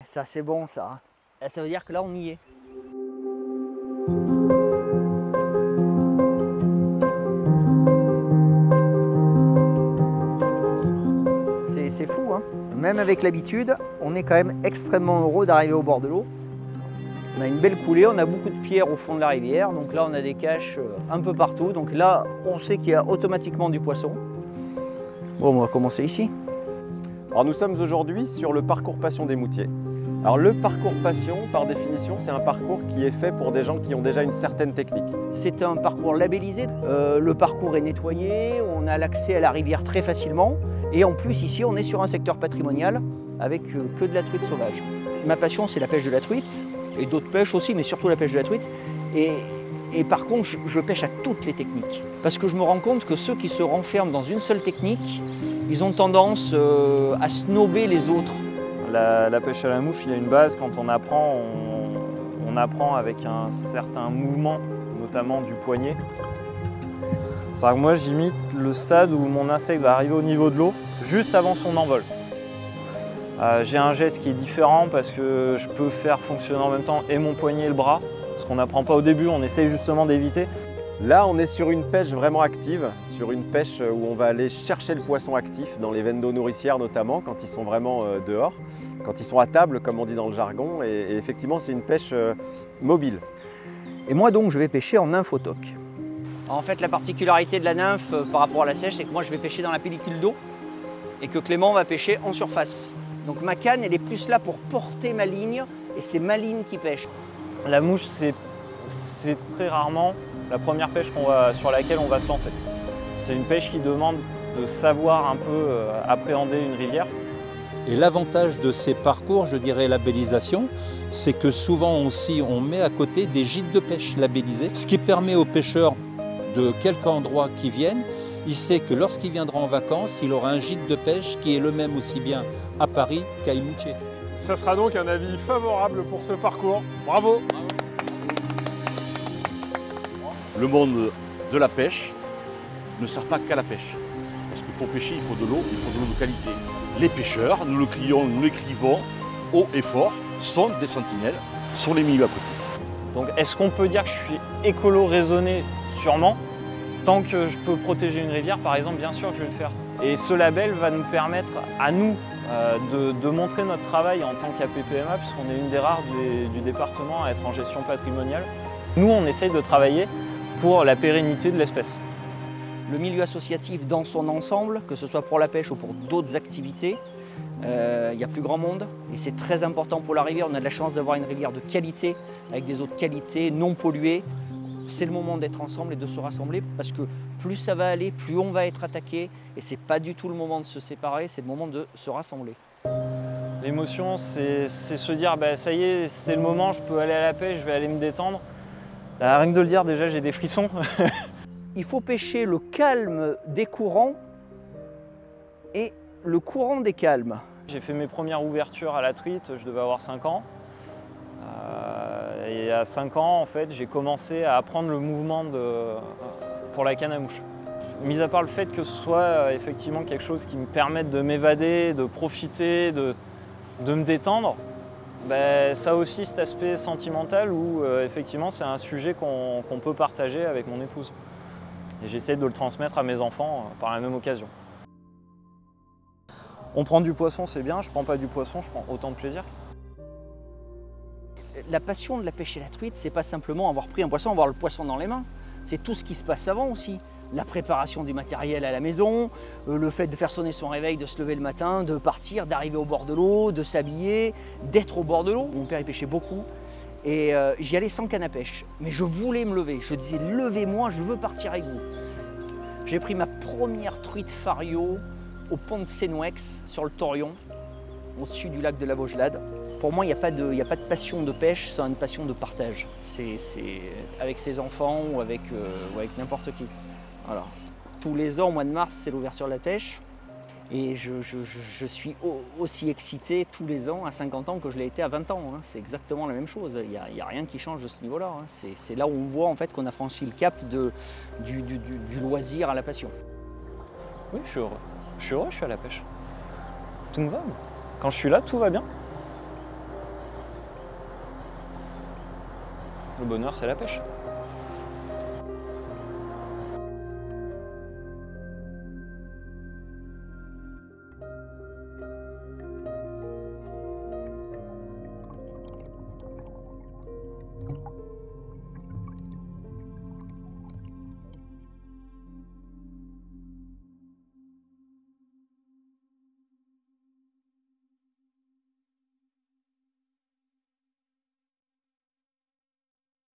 Ça c'est bon ça. Ça veut dire que là on y est. C'est fou, hein. Même avec l'habitude, on est quand même extrêmement heureux d'arriver au bord de l'eau. On a une belle coulée, on a beaucoup de pierres au fond de la rivière, donc là on a des caches un peu partout. Donc là, on sait qu'il y a automatiquement du poisson. Bon, on va commencer ici. Alors nous sommes aujourd'hui sur le parcours Passion des Moutiers. Alors le parcours Passion, par définition, c'est un parcours qui est fait pour des gens qui ont déjà une certaine technique. C'est un parcours labellisé, le parcours est nettoyé, on a l'accès à la rivière très facilement. Et en plus ici, on est sur un secteur patrimonial avec que de la truite sauvage. Ma passion, c'est la pêche de la truite, et d'autres pêches aussi, mais surtout la pêche de la truite. Et par contre, je pêche à toutes les techniques. Parce que je me rends compte que ceux qui se renferment dans une seule technique, ils ont tendance à snober les autres. La pêche à la mouche, il y a une base. Quand on apprend avec un certain mouvement, notamment du poignet. C'est-à-dire que moi, j'imite le stade où mon insecte va arriver au niveau de l'eau, juste avant son envol. J'ai un geste qui est différent parce que je peux faire fonctionner en même temps et mon poignet et le bras. Ce qu'on n'apprend pas au début, on essaye justement d'éviter. Là, on est sur une pêche vraiment active, sur une pêche où on va aller chercher le poisson actif, dans les veines d'eau nourricière notamment, quand ils sont vraiment dehors, quand ils sont à table, comme on dit dans le jargon. Et effectivement, c'est une pêche mobile. Et moi donc, je vais pêcher en nymphotoque. En fait, la particularité de la nymphe par rapport à la sèche, c'est que moi je vais pêcher dans la pellicule d'eau et que Clément va pêcher en surface. Donc ma canne, elle est plus là pour porter ma ligne et c'est ma ligne qui pêche. La mouche, c'est très rarement la première pêche sur laquelle on va se lancer. C'est une pêche qui demande de savoir un peu appréhender une rivière. Et l'avantage de ces parcours, je dirais labellisation, c'est que souvent aussi on met à côté des gîtes de pêche labellisés, ce qui permet aux pêcheurs de quelque endroit qu'ils viennent, il sait que lorsqu'il viendra en vacances, il aura un gîte de pêche qui est le même aussi bien à Paris qu'à Imoutier. Ça sera donc un avis favorable pour ce parcours. Bravo! Le monde de la pêche ne sert pas qu'à la pêche. Parce que pour pêcher, il faut de l'eau de qualité. Les pêcheurs, nous le crions, nous l'écrivons, haut et fort, sont des sentinelles sur les milieux à côté. Donc est-ce qu'on peut dire que je suis écolo raisonné? Sûrement. Tant que je peux protéger une rivière, par exemple, bien sûr que je vais le faire. Et ce label va nous permettre à nous de montrer notre travail en tant qu'APPMA, puisqu'on est une des rares du département à être en gestion patrimoniale. Nous, on essaye de travailler pour la pérennité de l'espèce. Le milieu associatif dans son ensemble, que ce soit pour la pêche ou pour d'autres activités, il y a plus grand monde et c'est très important pour la rivière. On a de la chance d'avoir une rivière de qualité, avec des eaux de qualité, non polluées. C'est le moment d'être ensemble et de se rassembler parce que plus ça va aller, plus on va être attaqué et c'est pas du tout le moment de se séparer, c'est le moment de se rassembler. L'émotion, c'est se dire bah, ça y est, c'est le moment, je peux aller à la pêche, je vais aller me détendre. Rien que de le dire, déjà j'ai des frissons. Il faut pêcher le calme des courants et le courant des calmes. J'ai fait mes premières ouvertures à la truite, je devais avoir 5 ans. Et à 5 ans, en fait, j'ai commencé à apprendre le mouvement pour la canne à mouche. Mis à part le fait que ce soit effectivement quelque chose qui me permette de m'évader, de profiter, de me détendre, ben, ça a aussi cet aspect sentimental où effectivement c'est un sujet qu'on peut partager avec mon épouse. Et j'essaie de le transmettre à mes enfants par la même occasion. On prend du poisson, c'est bien, je prends pas du poisson, je prends autant de plaisir. La passion de la pêche et la truite, c'est pas simplement avoir pris un poisson, avoir le poisson dans les mains. C'est tout ce qui se passe avant aussi. La préparation du matériel à la maison, le fait de faire sonner son réveil, de se lever le matin, de partir, d'arriver au bord de l'eau, de s'habiller, d'être au bord de l'eau. Mon père, il pêchait beaucoup et j'y allais sans canne à pêche. Mais je voulais me lever. Je disais, levez-moi, je veux partir avec vous. J'ai pris ma première truite fario au pont de Sénouex, sur le Torion, au-dessus du lac de la Vaugelade. Pour moi, il n'y a pas de passion de pêche, c'est une passion de partage. C'est avec ses enfants ou avec n'importe qui. Voilà. Tous les ans, au mois de mars, c'est l'ouverture de la pêche. Et je suis aussi excité tous les ans à 50 ans que je l'ai été à 20 ans. Hein. C'est exactement la même chose. Il n'y a rien qui change de ce niveau-là. Hein. C'est là où on voit en fait, qu'on a franchi le cap du loisir à la passion. Oui, je suis heureux, je suis à la pêche. Tout me va. Quand je suis là, tout va bien. Le bonheur, c'est la pêche.